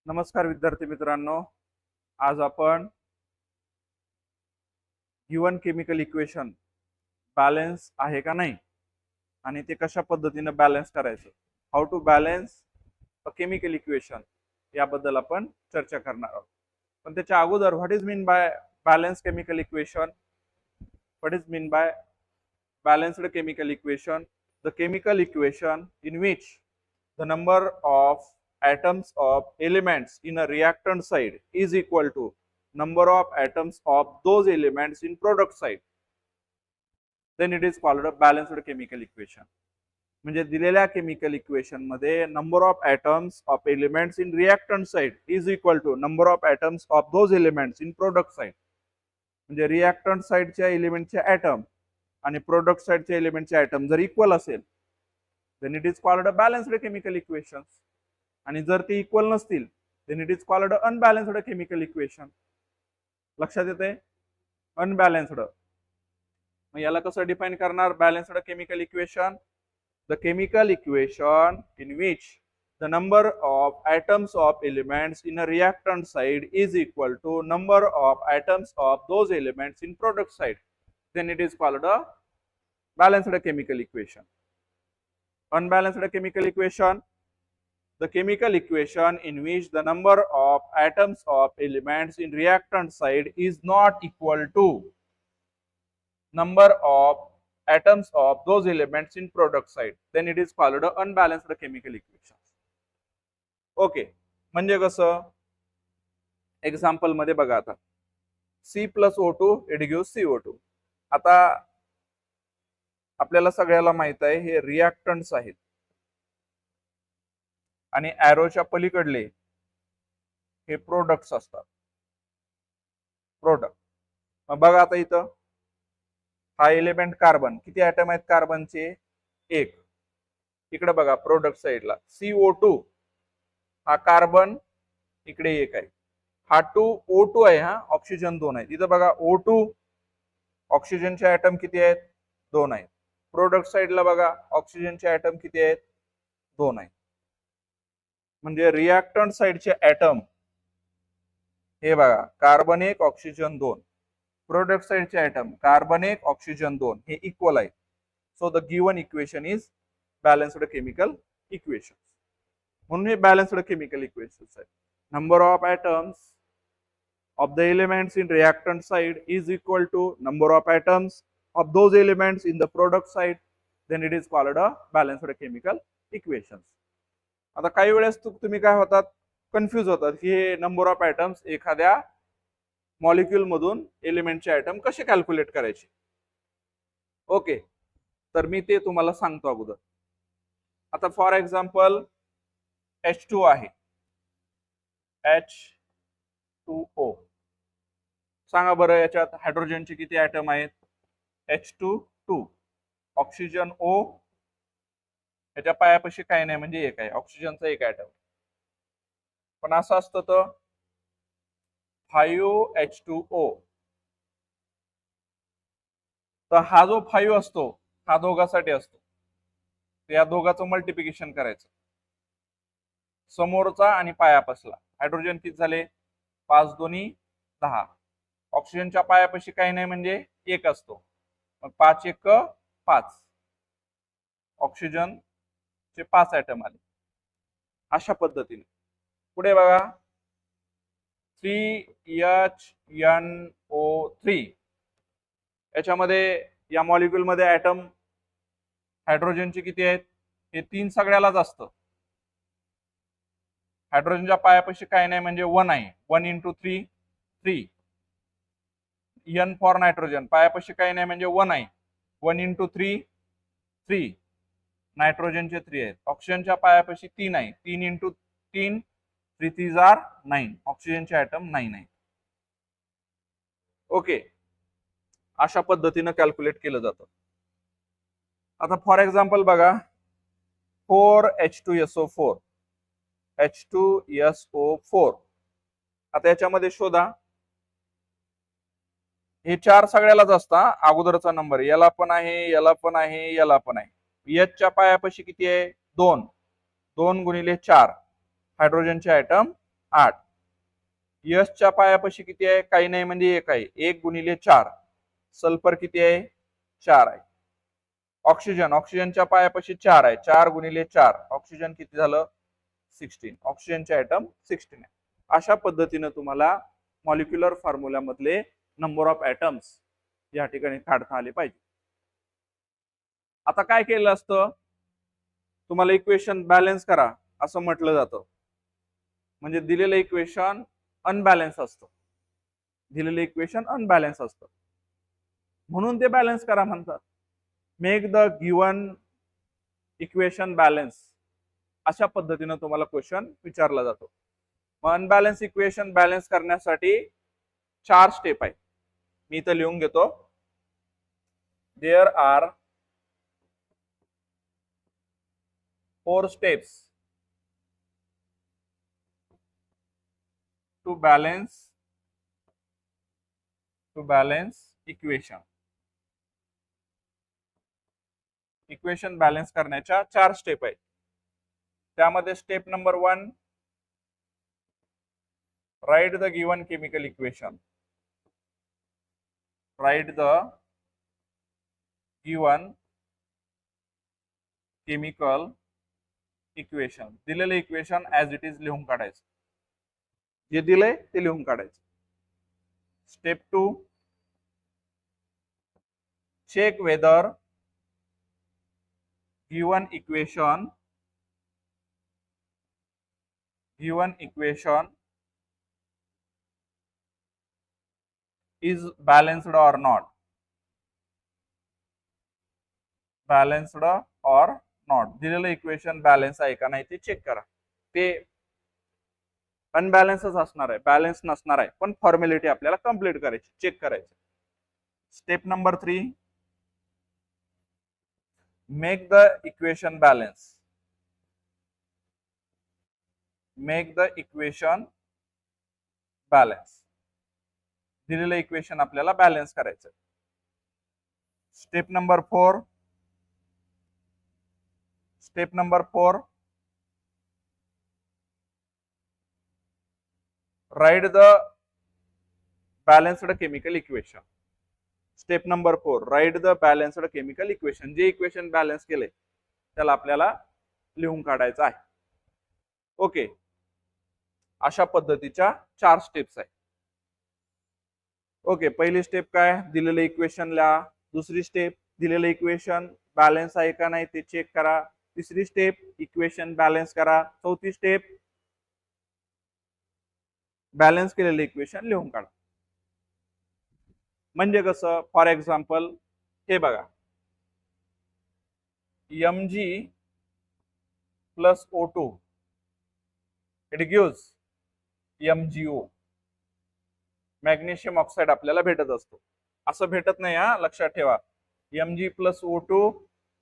नमस्कार विद्यार्थी मित्रांनो, आज आपण गिवन केमिकल इक्वेशन बॅलन्स आहे का नाही आणि ते कशा पद्धतीने बॅलन्स करायचं, how to balance a chemical equation याबद्दल आपण चर्चा करणार आहोत. पण त्याच्या अगोदर what is mean by balance chemical equation? What is mean by balanced chemical equation? The chemical equation in which the number of atoms of elements in a reactant side is equal to number of atoms of those elements in product side, then it is called a balanced chemical equation. म्हणजे दिलेल्या chemical equation मध्ये number of atoms of elements in reactant side is equal to number of atoms of those elements in product side. म्हणजे reactant साइडच्या एलिमेंटचे atom आणि product साइडच्या एलिमेंटचे atom जर इक्वल असेल then it is called a balanced chemical equation. आणि जर ते इक्वल नसतील then it is called a unbalanced chemical equation. लक्षात येते? अनबॅलन्स्ड. मग याला कसं डिफाइन करणार balanced chemical equation? The chemical equation in which the number of atoms of elements in a reactant side is equal to number of atoms of those elements in product side, then it is called a balanced chemical equation. Unbalanced chemical equation, the chemical equation in which the number of atoms of elements in reactant side is not equal to number of atoms of those elements in product side, then it is called a unbalanced chemical equation. Okay, म्हणजे कसं? Example मध्ये बघा, आता C+O2 it gives CO2. आता आपल्याला सगळ्याला माहित आहे हे रिएक्टंट्स आहेत आणि एरोच्या पलीकडले हे प्रोडक्ट्स असतात. प्रोडक्ट. मग बघा आता इथं हा एलिमेंट कार्बन, किती ऍटम आहेत कार्बनचे? एक. इकडे बघा प्रोडक्ट साइडला CO2, हा कार्बन इकडे एक आहे, हा O2 आहे, हा ऑक्सिजन 2 आहे. इथं बघा O2 ऑक्सिजनचे ऍटम किती आहेत? 2 आहेत. प्रोडक्ट साइडला बघा ऑक्सिजनचे ऍटम किती आहेत? 2 आहेत. म्हणजे रिएक्टंट साइडचे ऍटम हे बघा कार्बन 1 ऑक्सिजन 2, प्रोडक्ट साइडचे ऍटम कार्बन 1 ऑक्सिजन 2 हे इक्वल आहेत. So the given equation is balanced chemical equation. म्हणून हे बॅलन्स्ड केमिकल इक्वेशन्स आहेत. Number of atoms of the elements in reactant side is equal to number of atoms of those elements in the product side, then it is called a balanced chemical equations. आता काही वेळेस तुम्ही काय होतात, confuse होतात की हे number of atoms एखाद्या मॉलिक्यूल मधून एलिमेंटचे ॲटम कसे कॅल्क्युलेट करायचे. ओके, तर मी ते तुम्हाला सांगतो अगोदर. आता फॉर एक्झाम्पल H2 आहे, H2O. सांगा बरं याच्यात हायड्रोजनचे किती ॲटम आहेत? H2 ऑक्सिजन O, याच्या पायापाशी काही नाही म्हणजे एक आहे, ऑक्सिजनचा एक ॲटम. पण असं असतं तर 5H2O, तर हा जो 5 असतो हा दोघांसाठी असतो, या दोघांचं मल्टिप्लिकेशन करायचं समोरचा आणि पायापासला. हायड्रोजन किती झाले? 5 दोन्ही 10. ऑक्सिजनच्या पायापाशी काही नाही म्हणजे एक असतो, मग 5 एक 5. ऑक्सिजन चे 5 ॲटम आले. अशा पद्धतीने पुढे बघा 3HNO3. याच्यामध्ये या मॉलिक्यूल मध्ये ॲटम हायड्रोजनचे किती आहेत? हे 3 सगळ्यालाच असतं. हायड्रोजनच्या पायापाशी काय नाही म्हणजे 1 आहे, 1 × 3 3. N फॉर नायट्रोजन, पायापाशी काय नाही म्हणजे 1 आहे, 1 × 3 3. नायट्रोजनचे 3 आहेत. ऑक्सिजनच्या पायापाशी 3 आहे, 3 × 3 3 3 आर 9. ऑक्सिजनचे ॲटम 9 आहेत. ओके, अशा पद्धतीने कॅल्क्युलेट केलं जातं. आता फॉर एक्झाम्पल बघा 4H2SO4, H2SO4. आता याच्यामध्ये शोधा, हे 4 सगळ्यालाच असता. अगोदरचा नंबर याला पण आहे, याला पण आहे, याला पण आहे. Hच्या पायापाशी किती आहे? 2. 2 × 4 हायड्रोजनचे ॲटम 8. यशच्या पायापाशी किती आहे? काही नाही म्हणजे 1 आहे. 1 गुणिले 4. सल्फर किती आहे? 4 आहे. ऑक्सिजनच्या पायापाशी 4 आहे. 4 गुणिले 4. ऑक्सिजन किती झालं? 16. ऑक्सिजनचे ॲटम 16 आहे. अशा पद्धतीने तुम्हाला मॉलिक्युलर फॉर्म्युलामधले नंबर ऑफ ॲटम्स या ठिकाणी काढता आले पाहिजे. आता काय केलं असतं? तुम्हाला इक्वेशन बॅलन्स करा असं म्हटलं जातं. म्हणजे दिलेलं इक्वेशन अनबॅलन्स असतं. दिलेलं इक्वेशन अनबॅलन्स असतं. म्हणून ते बॅलन्स करा म्हणतात. Make the given equation balance. अशा पद्धतीने तुम्हाला क्वेश्चन विचारला जातो. मग अनबॅलन्स इक्वेशन बॅलन्स करण्यासाठी 4 स्टेप आहे. मी इथं लिहून घेतो. There are 4 steps to balance equation. Equation balance करण्याच्या 4 स्टेप आहेत. त्यामध्ये step number 1, write the given chemical equation. Write the given chemical equation. दिलेलं इक्वेशन ऍज इट इज लिहून काढायचं. जे दिलंय ते लिहून काढायचं. Step 2, check whether given equation is balanced or not. Balanced or not. दिलेलं इक्वेशन बॅलन्स आहे का नाही ते चेक करा. ते अनबॅलन्सच असणार आहे, बॅलन्स नसणार आहे, पण फॉर्मॅलिटी आपल्याला कंप्लीट करायची, चेक करायची. Step number 3, make the equation balance. Make the equation balance. दिलेलं इक्वेशन आपल्याला बॅलन्स करायचं. Step number 4, write the balanced chemical equation. Step number 4, write the balanced chemical equation. जे इक्वेशन बॅलन्स केले त्याला आपल्याला लिहून काढायचं आहे. ओके, अशा पद्धतीच्या 4 स्टेप्स आहेत. ओके, पहिली स्टेप काय? दिलेलं इक्वेशन लिहा. दुसरी स्टेप, दिलेलं इक्वेशन बॅलन्स आहे का नाही ते चेक करा. तिसरी स्टेप, इक्वेशन बॅलन्स करा. चौथी स्टेप, बॅलन्स केलेलं इक्वेशन लिहून काढा. म्हणजे कसं? फॉर एक्झाम्पल हे बघा, Mg plus O2 it gives MgO. Magnesium oxide आपल्याला भेटत असतो. असं भेटत नाही हा, लक्षात ठेवा. Mg प्लस O2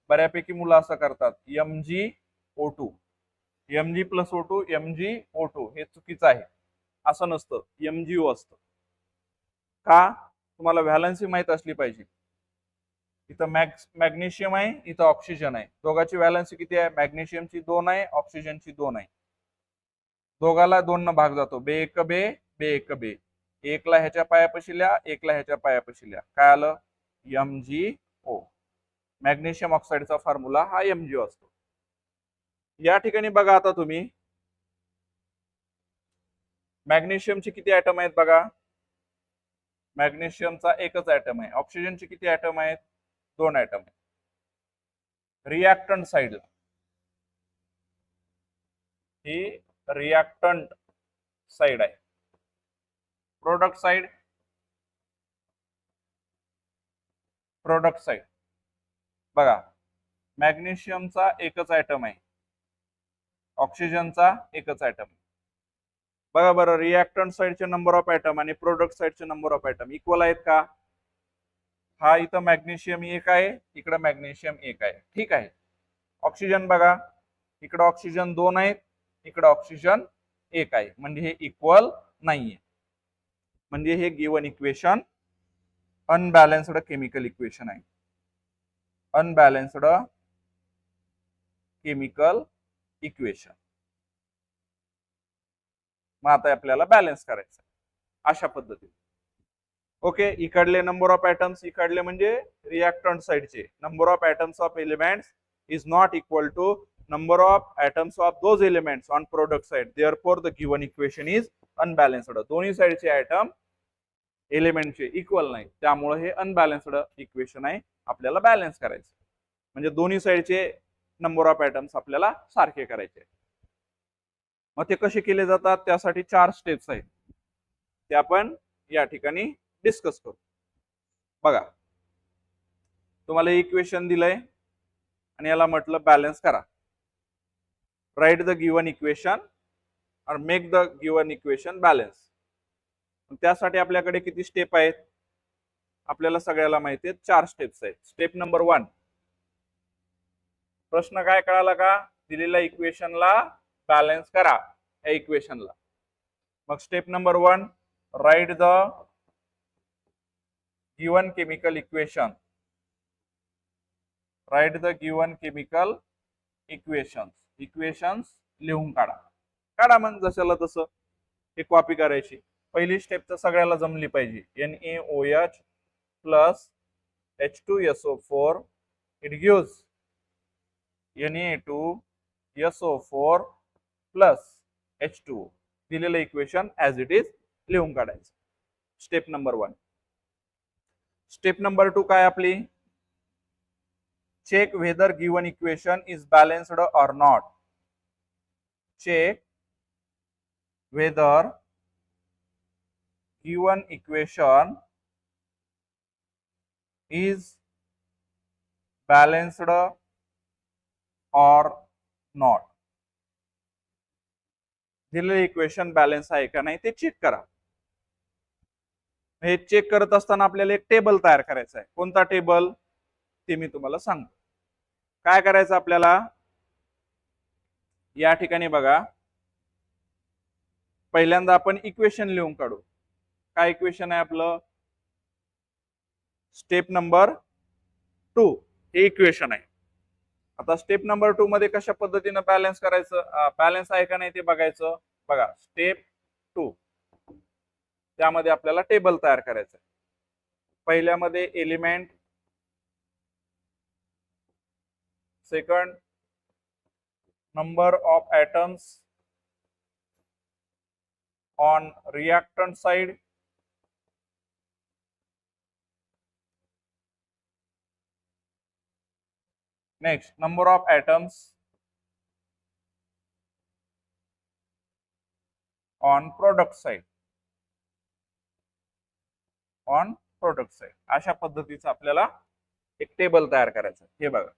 बऱ्यापैकी मुलं असं करतात, MgO2 प्लस O2 MgO2. हे चुकीचं आहे. असं नसतं, MgO असतं. का? तुम्हाला व्हॅलन्सी माहित असली पाहिजे. इथं मॅग्नेशियम आहे, इथं ऑक्सिजन आहे. दोघांची व्हॅलन्सी किती आहे? मॅग्नेशियमची 2 आहे, ऑक्सिजनची 2 आहे. दोघाला 2 न भाग जातो. बे एक बे, बे एक बे. एकला ह्याच्या पायापाशी लिहा, एकला ह्याच्या पायापाशी लिहा. काय आलं? MgO. मॅग्नेशियम ऑक्साईडचा फॉर्म्युला हा MgO असतो. या ठिकाणी बघा आता तुम्ही, मॅग्नेशियमचे किती ऍटम आहेत बघा. मॅग्नेशियमचा एकच ऍटम आहे. ऑक्सिजनचे किती ऍटम आहेत? 2 ऍटम आहेत. रिएक्टंट साइडला, ही रिएक्टंट साइड आहे. प्रोडक्ट साइड बघा, मॅग्नेशियमचा एकच ऍटम आहे, ऑक्सिजनचा एकच ऍटम आहे. बघा बरं, रिएक्टंट साइडचे नंबर ऑफ ऍटम आणि प्रोडक्ट साइडचे नंबर ऑफ ऍटम इक्वल आहेत का? हा, इथं मॅग्नेशियम 1 आहे, इकडे मॅग्नेशियम 1 आहे. ठीक आहे. ऑक्सिजन बघा, इकडे ऑक्सिजन 2 आहेत, इकडे ऑक्सिजन 1 आहे. म्हणजे हे इक्वल नाहीये. म्हणजे हे given equation unbalanced chemical equation आहे. Unbalanced chemical equation. मग आता आपल्याला बॅलन्स करायचं अशा पद्धतीने. ओके, इकडले नंबर ऑफ ऍटम्स, इकडले म्हणजे रिएक्टंट साइडचे number of atoms of elements is not equal to number of atoms of those elements on product side, therefore the given equation is unbalanced. दोन्ही साइडचे ऍटम एलिमेंटचे इक्वल नाही, त्यामुळे हे unbalanced equation आहे, आपल्याला balance करायचं म्हणजे दोन्ही साइडचे नंबर ऑफ ऍटम्स आपल्याला सारखे करायचे. मग ते कसे केले जातात, त्यासाठी 4 स्टेप्स आहेत, ते आपण या ठिकाणी डिस्कस करू. बघा, तुम्हाला इक्वेशन दिलंय आणि याला म्हटलं बॅलन्स करा. राइट द गिवन इक्वेशन और make the given equation balance. त्यासाठी आपल्याकडे किती स्टेप आहेत, आपल्याला सगळ्याला माहिती आहेत 4 स्टेप्स आहेत. स्टेप नंबर 1, प्रश्न काय कळाला का, दिलेल्या इक्वेशनला बॅलन्स करा या इक्वेशनला. मग step number 1, right the given chemical equation. Right the given chemical equations लिहून काढा मग जशाला तसं हे कॉपी करायची. पहिली स्टेप तर सगळ्याला जमली पाहिजे. NaOH plus H2SO4 it gives Na2SO4 plus H2O. दिलेलं इक्वेशन ऍज इट इज लिहून काढायचं. Step number 1. स्टेप नंबर 2 काय आपली, check whether given equation is balanced or not. Check whether given equation is balanced or not. दिलेले equation balance आहे का नाही ते चेक करा. हे चेक करत असताना आपल्याला एक टेबल तयार करायचा आहे. कोणता टेबल ते मी तुम्हाला सांगतो. काय करायचं आपल्याला, या ठिकाणी बघा, पहिल्यांदा आपण इक्वेशन लिहून काढू. काय इक्वेशन आहे आपलं, स्टेप नंबर 2 हे इक्वेशन आहे. आता स्टेप नंबर 2 मध्ये कशा पद्धतीने बॅलन्स करायचं, बॅलन्स आहे का नाही ते बघायचं. बघा, स्टेप 2 त्यामध्ये आपल्याला टेबल तयार करायचं आहे. पहिल्यामध्ये element, second number of atoms on reactant side, next number of atoms on product side. अशा पद्धतीचं आपल्याला एक टेबल तयार करायचं. हे बघा,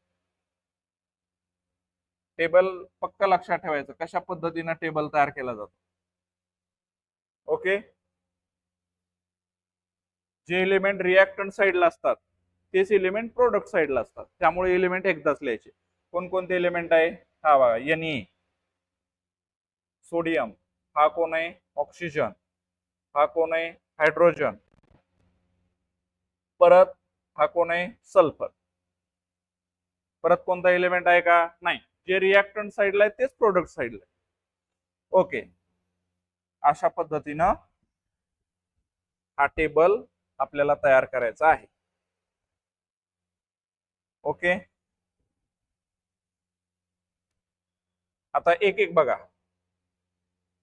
टेबल पक्क लक्षात ठेवायचं कशा पद्धतीने टेबल तयार केला जातो. ओके, जे एलिमेंट रिएक्टंट साइडला असतात तेच एलिमेंट प्रोडक्ट साइडला असतात, त्यामुळे एलिमेंट एकदाच लिहायचे. कोणकोणते एलिमेंट आहे, हा बघा, Na, सोडियम, हा कोण आहे ऑक्सिजन, हा कोण आहे हायड्रोजन, परत हा कोण आहे सल्फर. परत कोणता एलिमेंट आहे का, नाही. जे रिएक्टंट साइडला आहे तेच प्रोडक्ट साइडला आहे. ओके, अशा पद्धतीनं हा टेबल आपल्याला तयार करायचा आहे. ओके, आता एक एक बघा.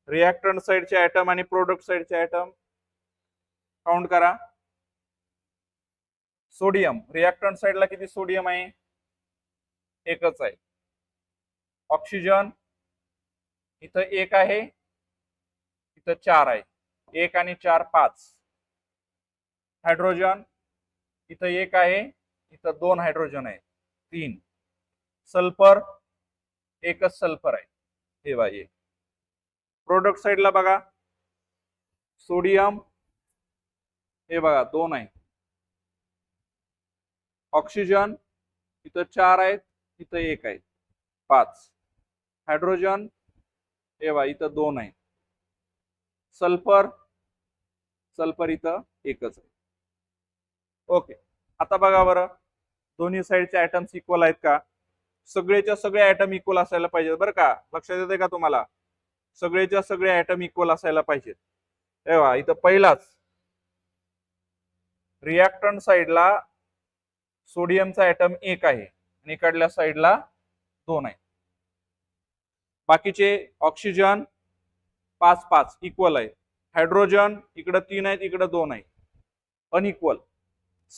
रिएक्टंट साइडचे ऍटम आणि प्रोडक्ट साइडचे ऍटम काउंट करा. सोडियम, रिएक्टंट साइडला किती सोडियम आहे, एकच आहे. ऑक्सिजन इथं 1 आहे, इथं 4 आहे. 1 आणि 4 5. हायड्रोजन इथं 1 आहे, इथं 2 हायड्रोजन आहे, 3. सल्फर, एकच सल्फर आहे. हे बाई, प्रोडक्ट साइडला बघा, सोडियम हे बघा 2 आहे. ऑक्सिजन इथं 4 आहेत, इथं 1 आहे, 5. हायड्रोजन हे बघा इथं 2 आहे. सल्फर इथं एकच आहे. ओके, आता बघा बरं, दोन्ही साइडचे ऍटम्स इक्वल आहेत का, सगळेच्या सगळे ऍटम इक्वल असायला पाहिजे बरं का, लक्षात येते का तुम्हाला. सगळेच्या सगळे ऍटम इक्वल असायला पाहिजेत. तेव्हा इथं पहिलाच रिॲक्टंट साइडला सोडियमचा ऍटम 1 आहे आणि इकडल्या साइडला 2 आहे. बाकीचे ऑक्सिजन 5-5 इक्वल आहेत. हायड्रोजन इकडे 3 आहेत, इकडे 2 आहेत, अनइक्वल.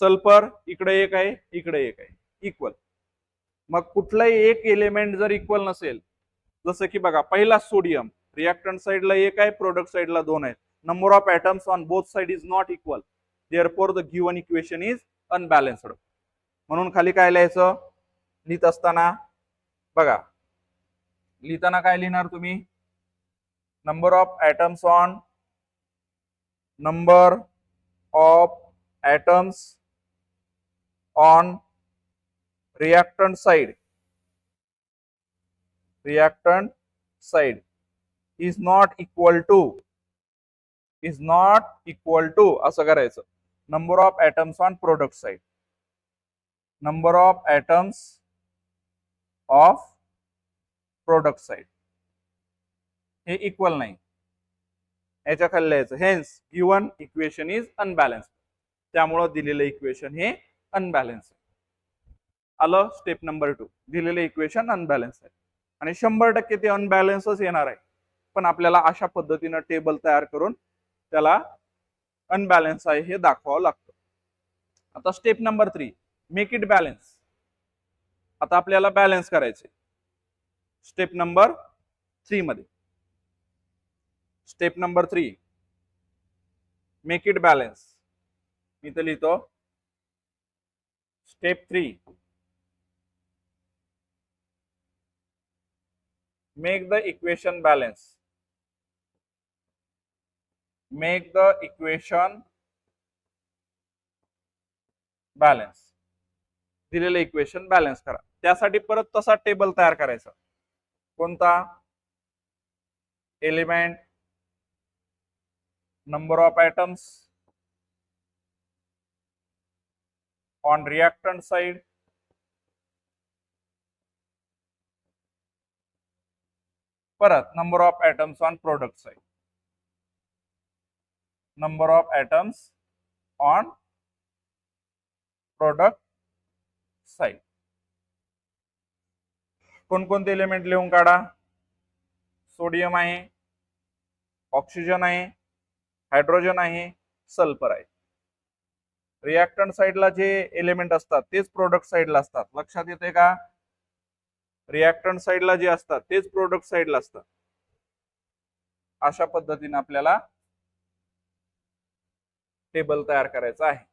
सल्फर इकडे 1 आहे, इकडे 1 आहे, इक्वल. मग कुठलाही एक एलिमेंट जर इक्वल नसेल, जसं की बघा पहिला सोडियम रिॲक्टंट साइडला 1 आहे, प्रोडक्ट साइडला 2 आहेत. Number of atoms on both side is not equal, therefore the given equation is unbalanced. म्हणून खाली काय लिहायचं लिहित असताना बघा, लिहिताना काय लिहिणार तुम्ही, number of atoms on number of atoms on reactant side is not equal to असं करायचं. Number of atoms on product side, number of atoms of product side हे इक्वल नाही, याच्या खाली लिहायचं hence given equation is unbalanced. त्यामुळं दिलेलं equation हे अनबॅलन्स आहे. आलं स्टेप नंबर 2, दिलेलं इक्वेशन अनबॅलन्स आहे आणि 100% ते अनबॅलन्सच येणार आहे. पण आपल्याला अशा पद्धतीनं टेबल तयार करून त्याला अनबॅलन्स आहे हे दाखवावं लागतं. आता step number 3, make it balance. आता आपल्याला बॅलन्स करायचे. स्टेप नंबर 3 मध्ये step number 3 make it balance. मी तर लिहितो step 3 make the equation balance. Make the equation balance. दिलेलं इक्वेशन बॅलन्स करा. त्यासाठी परत तसा टेबल तयार करायचा. कोणता, element, number of atoms on reactant side, परत number of atoms on product side, number of atoms on product side. कोणकोणते एलिमेंट लिहून काढा. सोडियम आहे, ऑक्सिजन आहे, हायड्रोजन आहे, सल्फर आहे. रिॲक्टंट साइडला जे एलिमेंट असतात तेच प्रोडक्ट साइडला असतात. लक्षात येते का? रिॲक्टंट साइडला जे असतात तेच प्रोडक्ट साइडला असतात. अशा पद्धतीने आपल्याला टेबल तयार करायचं आहे.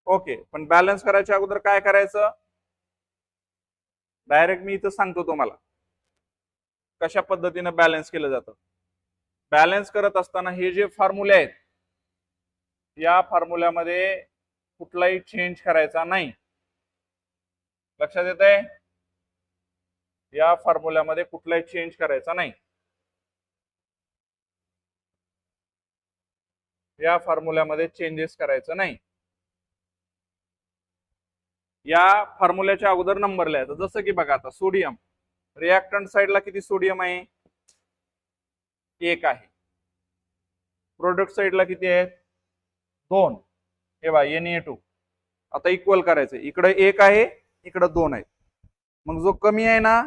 ओके, पण बॅलन्स करायच्या अगोदर काय करायचं, डायरेक्ट मी इथं सांगतो तुम्हाला कशा पद्धतीने बॅलन्स केलं जातं. बॅलन्स करत असताना हे जे फॉर्म्युले आहेत या फॉर्म्युल्यामध्ये कुठलाही चेंज करायचा नाही. लक्षात येत आहे? या फॉर्म्युल्यामध्ये कुठलाही चेंज करायचा नाही. या फॉर्म्युल्यामध्ये चेंजेस करायचं नाही. या फॉर्म्युल्याच्या अगोदर नंबर लिहायचा. जसं की बघा आता सोडियम रिॲक्टंट साइडला किती सोडियम आहे, 1 आहे. प्रोडक्ट साइडला किती आहेत, 2. हे बघा Na2. आता इक्वल करायचं. इकडे 1 आहे, इकडे 2 आहेत. मग जो कमी आहे ना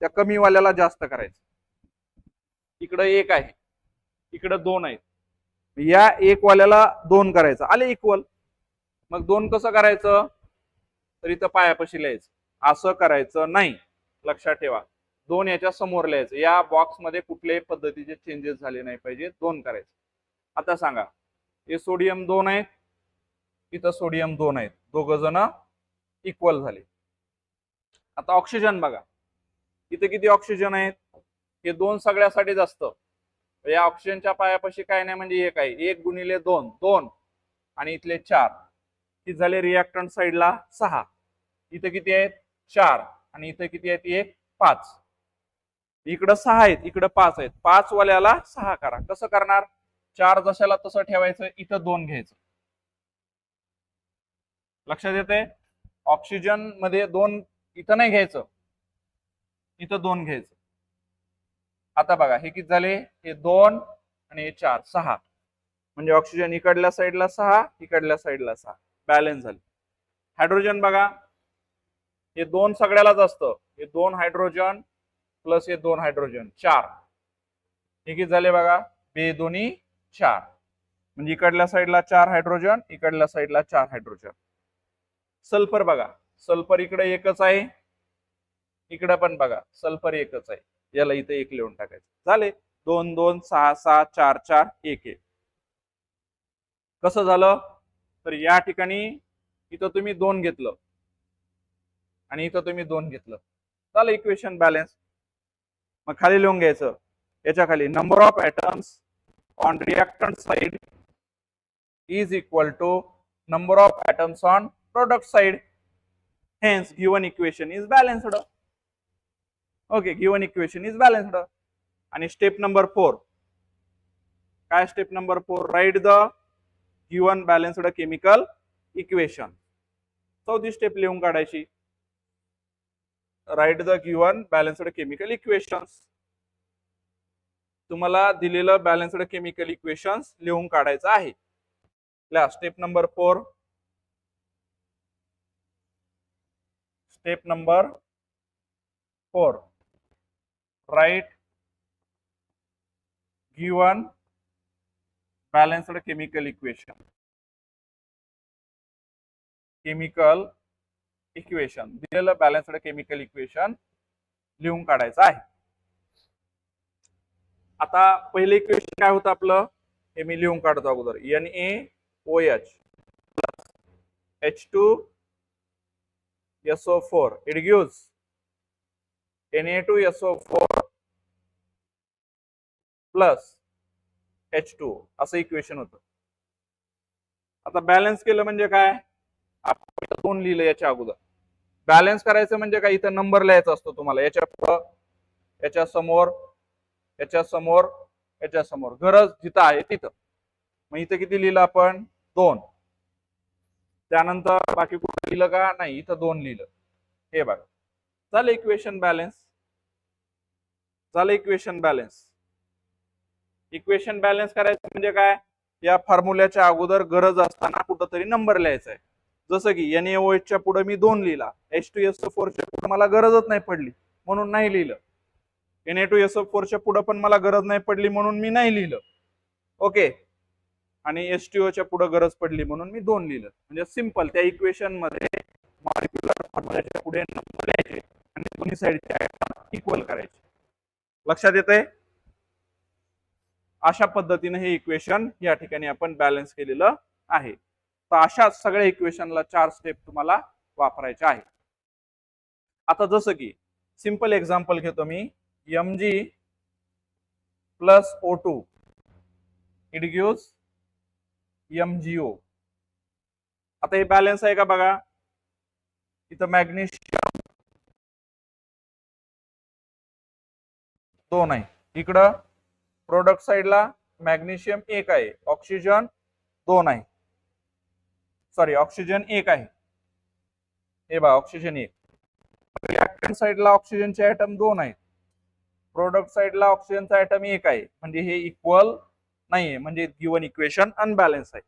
त्या कमी वाल्याला जास्त करायचं. इकडे 1 आहे, इकडे 2 आहेत. या 1 वाल्याला 2 करायचं, आले इक्वल. मग 2 कसं करायचं, तर इथं पायापाशी लिहायचं. असं करायचं नाही, लक्षात ठेवा. 2 याच्या समोर लिहायचं. या बॉक्स मध्ये कुठल्याही पद्धतीचे चेंजेस झाले नाही पाहिजे. 2 करायचं. आता सांगा, हे सोडियम 2 आहेत, इथं सोडियम 2 आहेत, दोघ जण इक्वल झाले. आता ऑक्सिजन बघा, इथे किती ऑक्सिजन आहेत, हे 2 सगळ्यासाठीच असतं. या ऑक्सिजनच्या पायापाशी काय नाही म्हणजे 1 आहे. 1 गुणिले 2 2 आणि इथले 4. किती झाले, रिॲक्टंट साइडला 6. इथे किती आहेत, 4 आणि इथे किती आहेत, 1 5. इकडं 6 आहेत, इकडं 5 आहेत. 5 वाल्याला 6 करा. कसं करणार, 4 जशाला तसं ठेवायचं, इथं 2 घ्यायचं. लक्षात येते? ऑक्सिजन मध्ये 2 इथं नाही घ्यायचं, इथं 2 घ्यायचं. आता बघा हे किती झाले, हे 2 आणि हे 4, 6. म्हणजे ऑक्सिजन इकडल्या साईडला 6, इकडल्या साईडला 6, बॅलन्स झाले. हायड्रोजन बघा, हे 2 सगळ्यालाच असतं, हे 2 हायड्रोजन प्लस हे 2 हायड्रोजन, 4. हे किती झाले बघा, बे दोन्ही 4. म्हणजे इकडल्या साईडला 4 हायड्रोजन, इकडल्या साईडला 4 हायड्रोजन. सल्फर बघा, सल्फर इकडे एकच आहे, इकडे पण बघा सल्फर एकच आहे, याला इथे 1 लिहून टाकायचं. झाले 2 2 6 6 4 4 1 1. कसं झालं, तर या ठिकाणी इथं तुम्ही 2 घेतलं आणि इथं तुम्ही 2 घेतलं, झालं इक्वेशन बॅलन्स. मग खाली लिहून घ्यायचं, याच्या खाली number of atoms on reactant side is equal to number of atoms on product side. Hence given equation is balanced. Okay, given equation is balanced. आणि स्टेप नंबर 4 काय, step number 4 write the given balanced chemical equation. चौथी step लिहून काढायची, write the given balanced chemical equations. तुम्हाला दिलेलं balanced chemical equations लिहून काढायचं आहे. Step number 4, step number 4 write given balanced chemical equation. Chemical equation दिलेलं बॅलन्स्ड केमिकल इक्वेशन लिहून काढायचं आहे. आता पहिले इक्वेशन काय होतं आपलं, हे मी लिहून काढतो अगोदर. NaOH H2SO4 it gives Na2SO4 plus H2 असं इक्वेशन होतं. आता बॅलन्स केलं म्हणजे काय, आपण 2 लिहिलं याच्या अगोदर. बॅलन्स करायचं म्हणजे काय, इथं नंबर लिहायचा असतो तुम्हाला, याच्या पुढं, याच्या समोर, याच्या समोर, याच्या समोर, गरज जिथं आहे तिथं. मग इथं किती लिहिलं आपण, 2. त्यानंतर बाकी कुठं लिहिलं का, नाही, इथं 2 लिहिलं. हे बघा, झालं इक्वेशन बॅलन्स. झालं इक्वेशन बॅलन्स. इक्वेशन बॅलन्स करायचं म्हणजे काय, या फॉर्म्युल्याच्या अगोदर गरज असताना कुठंतरी नंबर लिहायचा आहे. जसं की NaOH च्या पुढे मी 2 लिहिला, H2SO4 च्या पुढे मला गरजच नाही पडली म्हणून नाही लिहिलं. Na2SO4 च्या पुढे पण मला गरज नाही पडली म्हणून मी नाही लिहिलं. ओके, आणि H2O च्या पुढे गरज पडली म्हणून मी 2 लिहिलं. म्हणजे सिंपल, त्या इक्वेशन मध्ये मॉलिक्युलर फॉर्म्युल्याच्या पुढे नंबर लिहायचे आणि दोन्ही साइडचे इक्वल करायचे. लक्षात येतंय? अशा पद्धतीने हे इक्वेशन या ठिकाणी आपण बॅलन्स केलेलं आहे. तर अशा सगळ्या इक्वेशनला 4 स्टेप तुम्हाला वापरायचे आहे. आता जसं की सिंपल एक्झाम्पल घेतो मी, Mg plus O2 it gives MgO. आता हे बॅलन्स आहे का बघा, इथं मॅग्नेशियम 2 आहे, इकडं प्रोडक्ट साइडला मॅग्नेशियम 1 आहे, ऑक्सिजन 2 आहे, सॉरी ऑक्सिजन 1 आहे. हे बघा ऑक्सिजन 1. रिएक्टंट साइडला ऑक्सिजनचे ऍटम 2 आहेत, प्रोडक्ट साइडला ऑक्सिजनचा ऍटम 1 आहे. म्हणजे हे इक्वल नाहीये, म्हणजे गिवन इक्वेशन अनबॅलन्स आहे.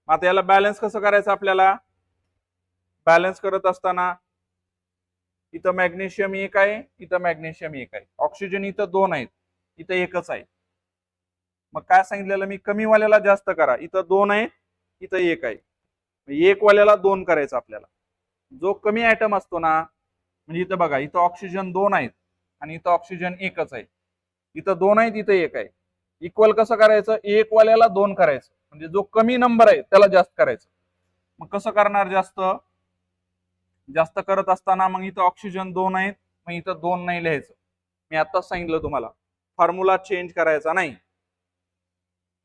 आता याला बॅलन्स कसं करायचं, आपल्याला बॅलन्स करत असताना इथं मॅग्नेशियम 1 आहे, इथं मॅग्नेशियम 1 आहे, ऑक्सिजन इथं 2 आहेत, इथं एकच आहे. मग काय सांगितलेलं मी, कमी वाल्याला जास्त करा. इथं 2 आहे, इथं 1 आहे, 1 वाल्याला 2 करायचं आपल्याला. जो कमी आयटम असतो ना, म्हणजे इथं बघा, इथं ऑक्सिजन 2 आहेत आणि इथं ऑक्सिजन एकच आहे, इथं 2 आहेत, इथं 1 आहे. इक्वल कसं करायचं, 1 वाल्याला 2 करायचं, म्हणजे जो कमी नंबर आहे त्याला जास्त करायचं. मग कसं करणार, जास्त जास्त करत असताना मग इथं ऑक्सिजन 2 आहेत, मग इथं 2 नाही लिहायचं. मी आताच सांगितलं तुम्हाला, फॉर्म्युला चेंज करायचा नाही,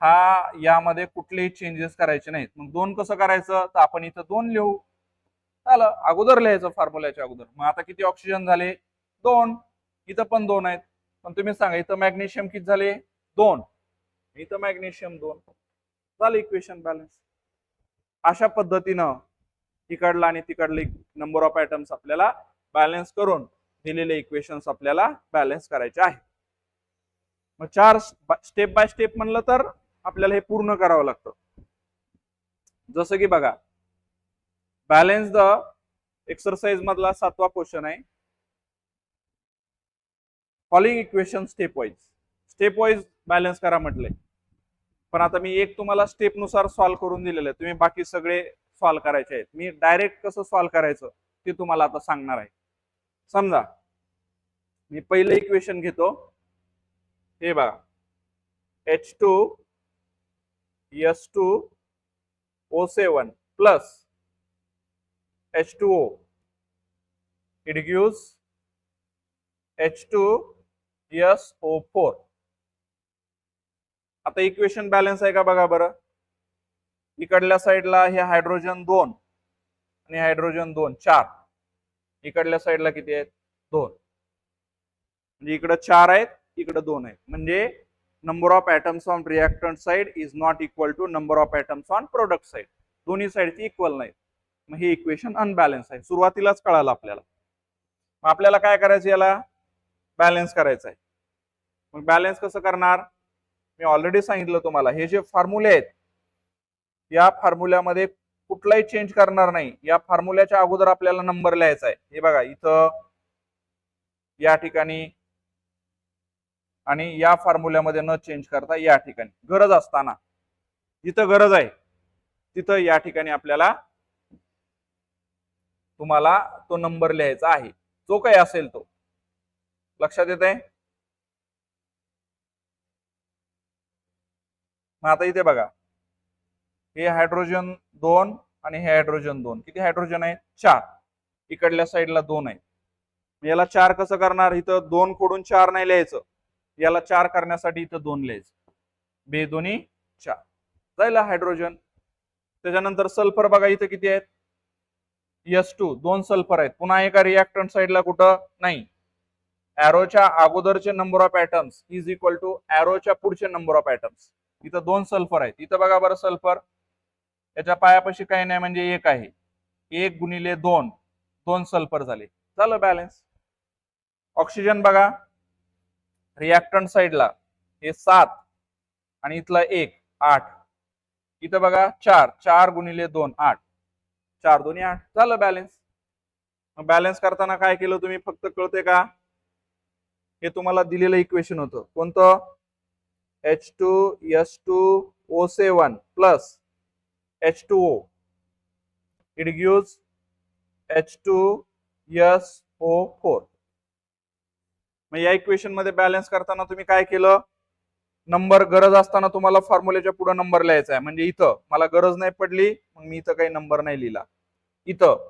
हा यामध्ये कुठलेही चेंजेस करायचे नाहीत. मग 2 कसं करायचं, तर आपण इथं 2 लिहू, झालं, अगोदर लिहायचं फॉर्म्युल्याच्या अगोदर. मग आता किती ऑक्सिजन झाले, 2, इथं पण 2 आहेत. पण तुम्ही सांगा, इथं मॅग्नेशियम किती झाले, 2, इथं मॅग्नेशियम 2, झालं इक्वेशन बॅलन्स. अशा पद्धतीनं तिकडला आणि तिकडले नंबर ऑफ ऍटम्स आपल्याला बॅलन्स करून दिलेले इक्वेशन्स आपल्याला बॅलन्स करायचे आहे. मग 4 स्टेप बाय स्टेप म्हणलं तर आपल्याला हे पूर्ण करावं लागतं. जसं की बघा, बॅलन्स द एक्सरसाइज मधला 7वा क्वेश्चन आहे. Following equation step wise balance करा म्हटलंय. पण आता मी एक तुम्हाला स्टेप नुसार सॉल्व्ह करून दिलेलं आहे, तुम्ही बाकी सगळे सॉल्व्ह करायचे आहेत. मी डायरेक्ट कसं सॉल्व्ह करायचं ते तुम्हाला आता सांगणार आहे. समजा मी पहिलं इक्वेशन घेतो, हे बघा, H2S2O7 plus H2O, it gives H2SO4. आता इक्वेशन बॅलन्स आहे का बघा बरं. इकडल्या साईडला हे हायड्रोजन 2 आणि हायड्रोजन 2 4, इकडल्या साईडला किती आहेत 2, म्हणजे इकडे 4 आहेत, इकडे 2 आहेत. म्हणजे number of atoms on reactant side is not equal to number of atoms on product side. दोन्ही साईडची इक्वल नाही. मग हे इक्वेशन अनबॅलन्स आहे. सुरुवातीलाच कळालं आपल्याला. मग आपल्याला काय करायचं, याला बॅलन्स करायचं आहे. मग बॅलन्स कसं करणार, मी ऑलरेडी सांगितलं तुम्हाला. हे जे फॉर्म्युले आहेत, या फॉर्म्युल्यामध्ये कुठलाही चेंज करणार नाही. या फॉर्म्युल्याच्या अगोदर आपल्याला नंबर लिहायचा आहे. हे बघा, इथं या ठिकाणी आणि या फॉर्म्युल्यामध्ये न चेंज करता या ठिकाणी गरज असताना, जिथं गरज आहे तिथं या ठिकाणी आपल्याला तुम्हाला तो नंबर लिहायचा आहे, जो काही असेल तो. लक्षात येत आहे. मग आता इथे बघा, हे हायड्रोजन 2 आणि हे हायड्रोजन 2, किती हायड्रोजन आहेत 4, इकडल्या साईडला 2 आहेत. याला 4 कसं करणार, इथं 2 खोडून 4 नाही लिहायचं, याला 4 करण्यासाठी इथं 2 लिहायचं. बे दोन्ही 4 जायला हायड्रोजन. त्याच्यानंतर सल्फर बघा, इथं किती आहेत S2, 2 सल्फर आहेत. पुन्हा एका रिएक्टंट साईडला कुठं नाही. एरोच्या अगोदरचे number of atoms is equal to एरोच्या पुढचे नंबर ऑफ ऍटम्स. इथं 2 सल्फर आहेत. इथं बघा बरं, सल्फर याच्या पायापाशी काही नाही, म्हणजे 1 आहे. 1 गुणिले 2, 2 सल्फर झाले, झालं बॅलन्स. ऑक्सिजन बघा, रिएक्टंट साईडला हे 7 आणि इथला 1 8, इथं बघा 4, 4 गुणिले 2 8, 4 2 8, झालं बॅलन्स. मग बॅलन्स करताना काय केलं तुम्ही, फक्त कळते का, हे तुम्हाला दिलेलं इक्वेशन होतं कोणतं, H2S2O7 plus H2O, it gives H2SO4. मग या इक्वेशन मध्ये बॅलन्स करताना तुम्ही काय केलं, नंबर गरज असताना तुम्हाला फॉर्म्युलेच्या पुढे नंबर लिहायचा आहे. म्हणजे इथं मला गरज नाही पडली, मग मी इथं काही नंबर नाही लिहिला. इथं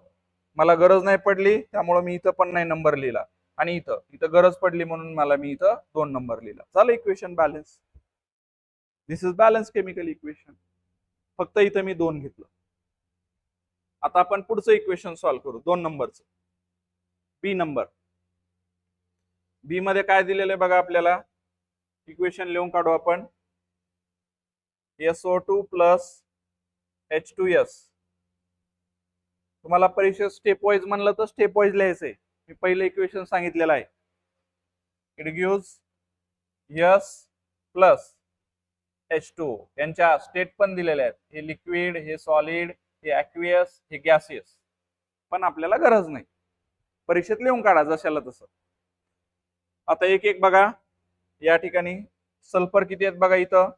मला गरज नाही पडली, त्यामुळे मी इथं पण नाही नंबर लिहिला. आणि इथं इथं गरज पडली म्हणून मला मी इथं 2 नंबर लिहिला. झालं equation balance. This is balance chemical equation. फक्त इथं मी 2 घेतलं. आता आपण पुढचं इक्वेशन सॉल्व्ह करू, 2 नंबरचं. बी नंबर, बी मध्ये काय दिलेलं आहे बघा आपल्याला, इक्वेशन लिहून काढू आपण. SO2 plus H2S. तुम्हाला परीक्षेत स्टेप वाईज म्हणलं तर स्टेप वाईज लिहायचंय. मी पहिलं इक्वेशन सांगितलेलं आहे. It gives S plus H2O. यांच्या स्टेट पण दिलेल्या आहेत, हे लिक्विड, हे सॉलिड, हे ऍक्वियस, हे गॅसियस. पण आपल्याला गरज नाही, परीक्षेत लिहून काढा जशाला तसं. आता एक एक बघा, या ठिकाणी सल्फर किती आहेत बघा, इथं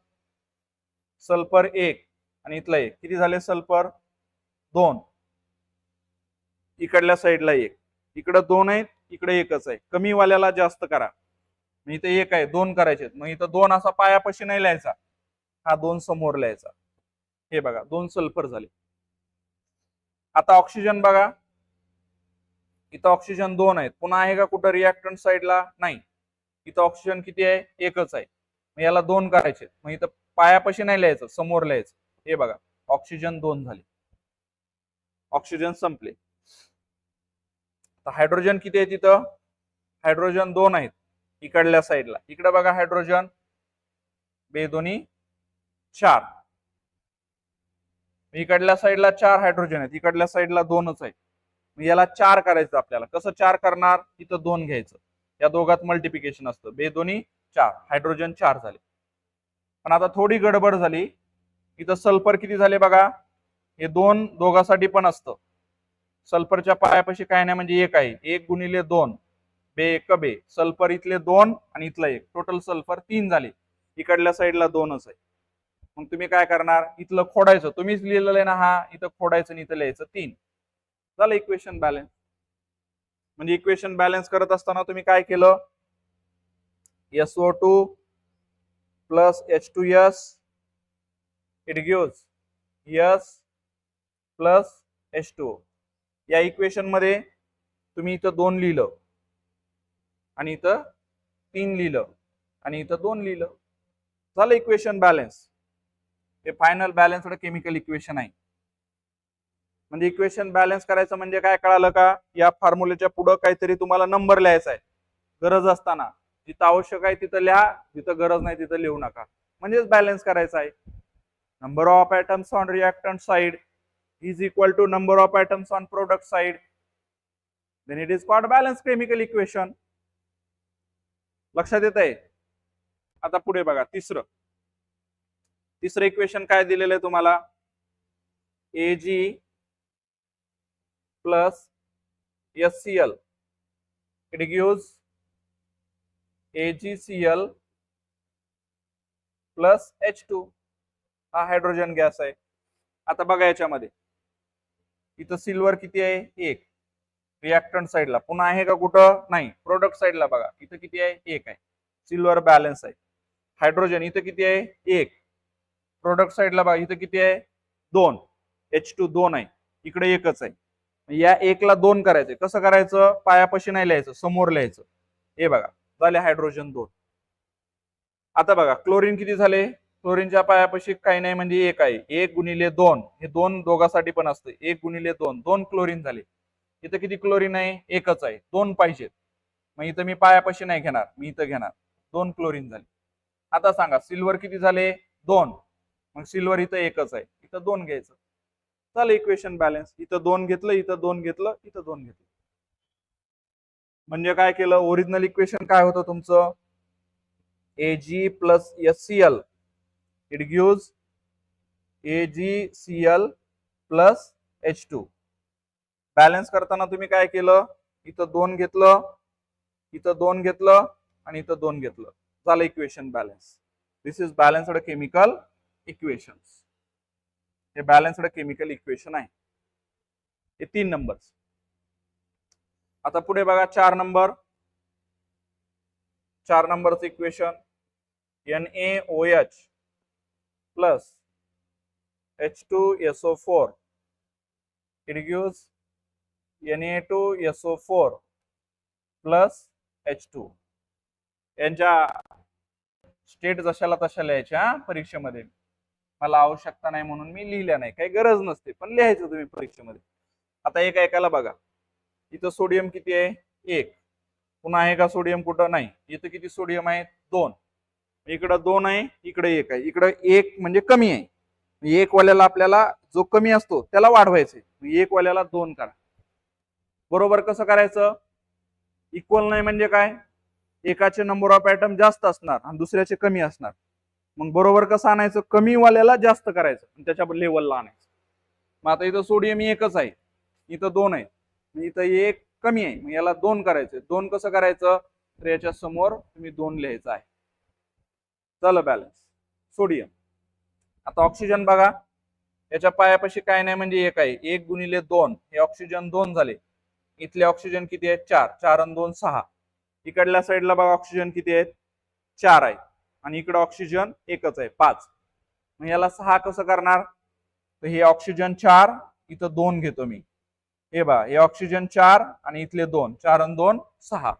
सल्फर 1 आणि इथला 1, किती झाले सल्फर 2. इकडल्या साईडला 1, इकडे 2 आहेत, इकडे 1च आहे. कमी वाल्याला जास्त करा. इथे 1 आहे, 2 करायचे. मग इथं 2 असा पायापाशी नाही लिहायचा, हा 2 समोर लिहायचा. हे बघा 2 सल्फर झाले. आता ऑक्सिजन बघा, इथं ऑक्सिजन 2 आहेत. पुन्हा आहे का कुठं रिएक्टंट साईडला, नाही. इथं ऑक्सिजन किती आहे, 1च आहे. मग याला 2 करायचे. मग इथं पायापाशी नाही लिहायचं, समोर लिहायचं. हे बघा ऑक्सिजन 2 झाले, ऑक्सिजन संपले. हायड्रोजन किती आहे, तिथं हायड्रोजन 2 आहेत इकडल्या साईडला. इकडे बघा हायड्रोजन, बे दोन्ही 4. इकडल्या साईडला 4 हायड्रोजन आहेत, इकडल्या साईडला 2च आहेत. याला 4 करायचं आपल्याला. कसं 4 करणार? इथं 2 घ्यायचं, या दोघात मल्टिप्लिकेशन असतं, बे दोन्ही 4, हायड्रोजन 4 झाले. पण आता थोडी गडबड झाली. इथं सल्फर किती झाले बघा, हे 2 दोघांसाठी पण असतं. सल्फरच्या पायापाशी काय नाही म्हणजे 1 आहे, 1 गुणिले 2 बे 1 बे, सल्फर इथले 2 आणि इथला 1, टोटल सल्फर 3 झाले. इकडल्या साईडला 2च आहे. मग तुम्ही काय करणार? इथलं खोडायचं, तुम्हीच लिहिलेलं आहे ना, हा इथं खोडायचं आणि इथं लिहायचं 3. झालं इक्वेशन बॅलन्स. म्हणजे इक्वेशन बॅलन्स करत असताना तुम्ही काय केलं? SO2 plus H2S it gives S plus H2O. या इक्वेशन मध्ये तुम्ही इथं 2 लिहिलं आणि इथं 3 लिहिलं आणि इथं 2 लिहिलं. झालं इक्वेशन बॅलन्स. हे फायनल बॅलन्स्ड केमिकल इक्वेशन आहे. म्हणजे इक्वेशन बॅलन्स करायचं म्हणजे काय कळालं का? या फॉर्म्युलेच्या पुढे काहीतरी तुम्हाला नंबर लिहायचा आहे. गरज असताना जिथं आवश्यक आहे तिथं लिहा, जिथं गरज नाही तिथं लिहू नका. म्हणजेच बॅलन्स करायचं आहे. Number of atoms on reactant side is equal to number of atoms on product side. Then it is called balanced chemical equation. लक्षात येत आहे? आता पुढे बघा, तिसरं इक्वेशन काय दिलेलं आहे तुम्हाला? Ag plus HCl it gives AgCl plus H2. हा हायड्रोजन गॅस आहे. आता बघा याच्यामध्ये इथं सिल्वर किती आहे? 1. रिएक्टंट साइडला पुन्हा आहे का कुठं? नाही. प्रोडक्ट साइडला बघा इथं किती आहे? 1 आहे. सिल्वर बॅलन्स आहे. हायड्रोजन इथं किती आहे? 1. प्रोडक्ट साइडला बघा इथं किती आहे? 2. H2 2 आहे, इकडे 1च आहे. या 1 ला 2 करायचे. कसं करायचं? पायापाशी नाही लिहायचं, समोर लिहायचं. हे बघा झाले हायड्रोजन 2. आता बघा क्लोरीन किती झाले? क्लोरीनच्या पायापाशी काही नाही म्हणजे 1 आहे, 1 गुणिले 2, हे 2 दोघांसाठी पण असतं, 1 गुणिले 2, 2 क्लोरीन झाले. इथं किती क्लोरीन आहे? 1च आहे, 2 पाहिजेत. मग इथं मी पायापाशी नाही घेणार, मी इथं घेणार, 2 क्लोरीन झाले. आता सांगा सिल्वर किती झाले? 2. मग सिल्वर इथं 1च आहे, इथं 2 घ्यायचं. झालं इक्वेशन बॅलन्स. इथं 2 घेतलं, इथं 2 घेतलं, इथं 2 घेतलं. म्हणजे काय केलं? ओरिजिनल इक्वेशन काय होतं तुमचं? Ag plus HCl it gives AgCl plus H2. Balance करताना तुम्ही काय केलं? इथं 2 घेतलं, इथं 2 घेतलं आणि इथं 2 घेतलं. झालं equation balance. This is balanced chemical equations. हे बॅलन्स्ड केमिकल इक्वेशन आहे. हे 3 नंबर्स. आता पुढे बघा 4 नंबर. 4 नंबरचं equation NaOH plus H2SO4 it gives Na2SO4 plus H2. यांच्या स्टेट जशाला तशा लिहायच्या परीक्षेमध्ये. मला आवश्यकता नाही म्हणून मी लिहिल्या नाही, काही गरज नसते, पण लिहायचं तुम्ही परीक्षेमध्ये. आता एका एकाला बघा. इथं सोडियम किती आहे? 1. पुन्हा आहे का सोडियम कुठं? नाही. इथं किती सोडियम आहे? 2. इकडं 2 आहे, इकडे 1 आहे. इकडं 1 म्हणजे कमी आहे. 1 वाल्याला आपल्याला जो कमी असतो त्याला वाढवायचे. 1 वाल्याला 2 करा. बरोबर कसं करायचं? इक्वल नाही म्हणजे काय? एकाचे नंबर ऑफ ऍटम जास्त असणार आणि दुसऱ्याचे कमी असणार. मग बरोबर कसं आणायचं? कमी वाल्याला जास्त करायचं आणि त्याच्या लेवलला आणायचं. मग आता इथं सोडियम 1च आहे, इथं 2 आहे, इथं 1 कमी आहे, मग याला 2 करायचं. 2 कसं करायचं? तर याच्या समोर तुम्ही 2 लिहायचं आहे. झालं बॅलन्स. सोडियम. आता ऑक्सिजन बघा. याच्या पायापाशी काय नाही म्हणजे 1 आहे, 1 गुणिले 2, हे ऑक्सिजन 2 झाले. इथले ऑक्सिजन किती आहेत? 4. 4 आणि 2 6. इकडल्या साईडला बघा ऑक्सिजन किती आहेत? 4 आहे आणि इकडे ऑक्सिजन 1च आहे, 5. मग याला 6 कसं करणार? तर हे ऑक्सिजन 4, इथं 2 घेतो मी. हे बघा हे ऑक्सिजन 4 आणि इथले 2, 4 आणि 2 6.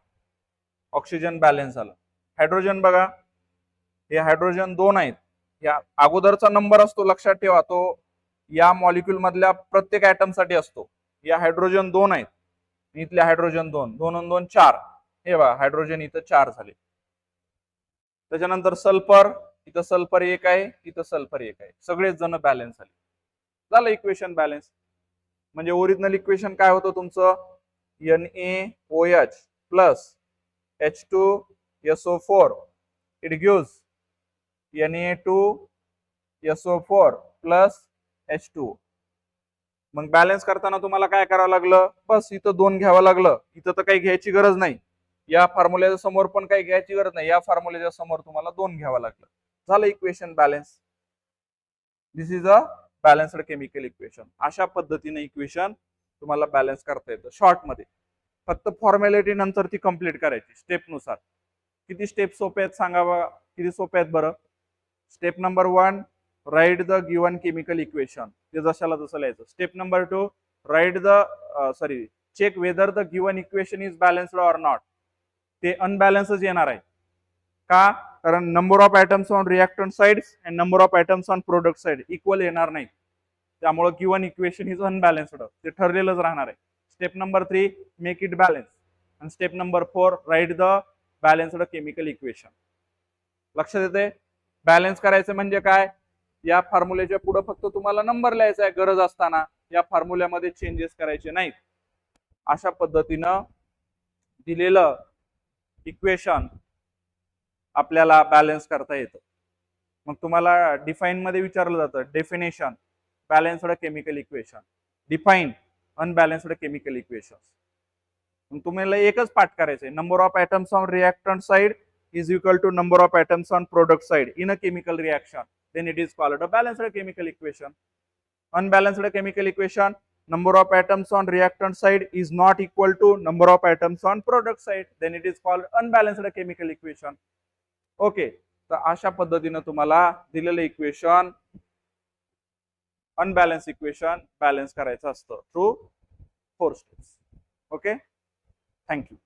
ऑक्सिजन बॅलन्स झालं. हायड्रोजन बघा. हे हायड्रोजन 2 आहेत. या अगोदरचा नंबर असतो लक्षात ठेवा, तो या मॉलिक्यूल मधल्या प्रत्येक ऍटम साठी असतो. या हायड्रोजन 2 आहेत, इथले हायड्रोजन 2, 2 आणि 2 4. हे बघा हायड्रोजन इथं 4 झाले. त्याच्यानंतर सल्फर इथं सल्फर एक आहे, इथं सल्फर एक आहे, सगळेच जण बॅलन्स झाले, झालं इक्वेशन बॅलन्स. म्हणजे ओरिजिनल इक्वेशन काय होतं तुमचं, NaOH plus H2SO4 it gives Na2SO4 plus H2. मग बॅलन्स करताना तुम्हाला काय करावं लागलं, बस इथं 2 घ्यावं लागलं, इथं तर काही घ्यायची गरज नाही, या फॉर्म्युल्याच्या समोर पण काही घ्यायची गरज नाही, या फॉर्म्युल्याच्या समोर तुम्हाला 2 घ्यावं लागलं, झालं equation balance. This is a balanced chemical equation. अशा पद्धतीने इक्वेशन तुम्हाला बॅलन्स करता येतं शॉर्ट मध्ये. फक्त फॉर्मॅलिटी नंतर ती कंप्लीट करायची स्टेप नुसार. किती स्टेप सोपे आहेत सांगा बघा, किती सोपे आहेत बरं. Step number 1 write the given chemical equation, ते जशाला तसं लिहायचं. Step number 2 write the check whether the given equation is balanced or not. ते अनबॅलन्सच येणार आहे का, कारण number of atoms on reactant sides and number of atoms on product side equal येणार नाही, त्यामुळे गिवन इक्वेशन इज अनबॅलन्स्ड, ते ठरलेलंच राहणार आहे. Step number 3 make it balance, आणि step number 4 write the balanced chemical equation. लक्षात येते. बॅलन्स करायचं म्हणजे काय, या फॉर्म्युल्याच्या पुढे फक्त तुम्हाला नंबर लिहायचा आहे गरज असताना, या फॉर्म्युल्यामध्ये चेंजेस करायचे नाहीत. अशा पद्धतीनं दिलेलं इक्वेशन आपल्याला बॅलन्स करता येतं. मग तुम्हाला डिफाईन मध्ये विचारलं जातं, definition balanced chemical equation, define unbalanced chemical equation. मग तुम्हाला एकच पाठ करायचंय, number of atoms on reactant side is equal to number of atoms on product side in a chemical reaction, then it is called a balanced chemical equation. Unbalanced chemical equation, number of atoms on reactant side is not equal to number of atoms on product side, then it is called unbalanced chemical equation. Okay, तर अशा पद्धतीने तुम्हाला दिलेलं equation unbalance equation balance करायचं असतं through 4 steps. Okay, thank you.